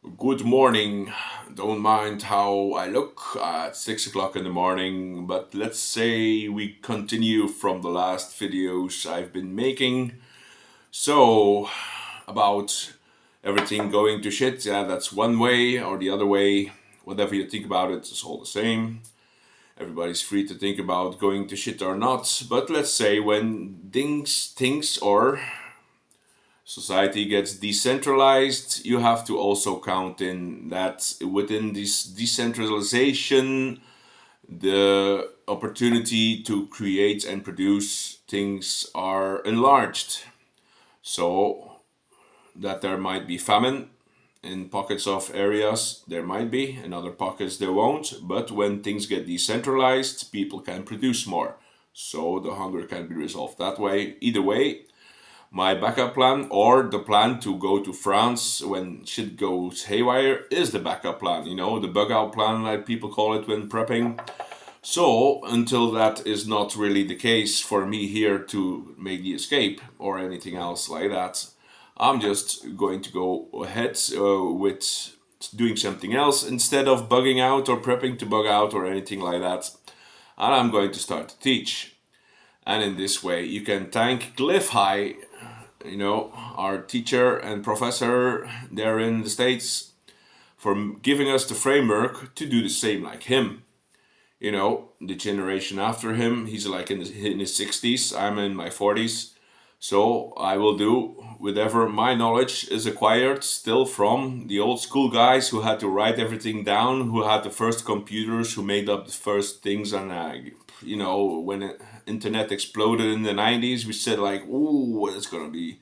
Good morning. Don't mind how I look at 6 o'clock in the morning, but let's say we continue from the last videos I've been making. So, about everything going to shit, yeah, that's one way, or the other way, whatever you think about it, it's all the same. Everybody's free to think about going to shit or not, but let's say when things or society gets decentralized, you have to also count in that within this decentralization, the opportunity to create and produce things are enlarged. So that there might be famine in pockets of areas, there might be, in other pockets there won't, but when things get decentralized, people can produce more. So the hunger can be resolved that way. Either way, my backup plan, or the plan to go to France when shit goes haywire, is the backup plan. You know, the bug out plan, like people call it when prepping. So, until that is not really the case for me here to make the escape or anything else like that, I'm just going to go ahead with doing something else instead of bugging out or prepping to bug out or anything like that. And I'm going to start to teach. And in this way, you can thank SciFi, you know, our teacher and professor there in the States, for giving us the framework to do the same like him. You know, the generation after him, he's like in his 60s, I'm in my 40s. So I will do whatever my knowledge is acquired still from the old school guys who had to write everything down, who had the first computers, who made up the first things. And you know, when internet exploded in the 90s, we said like, ooh, it's gonna be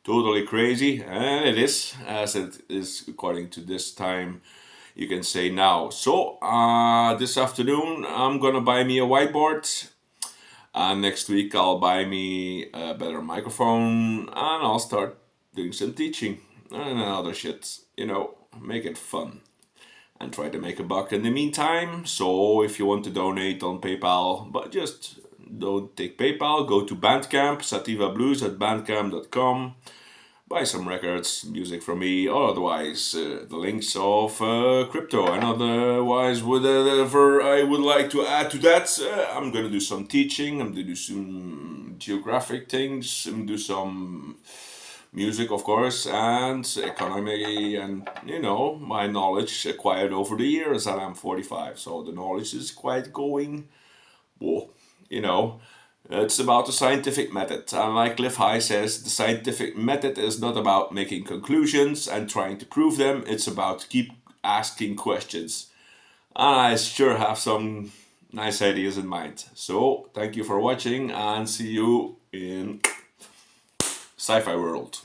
totally crazy. And it is, as it is according to this time, you can say now. So this afternoon I'm gonna buy me a whiteboard, and next week I'll buy me a better microphone, and I'll start doing some teaching and other shit, you know, make it fun and try to make a buck in the meantime. So if you want to donate on PayPal, but just don't take PayPal, go to Bandcamp, sativablues@bandcamp.com, buy some records, music from me, or otherwise the links of crypto. And otherwise, whatever I would like to add to that, I'm gonna do some teaching, I'm gonna do some geographic things, I'm gonna do some music, of course, and economy, and you know, my knowledge acquired over the years, and I'm 45, so the knowledge is quite going, whoa, you know. It's about the scientific method, and like SciFi says, the scientific method is not about making conclusions and trying to prove them, it's about keep asking questions. I sure have some nice ideas in mind. So, thank you for watching, and see you in SciFi world.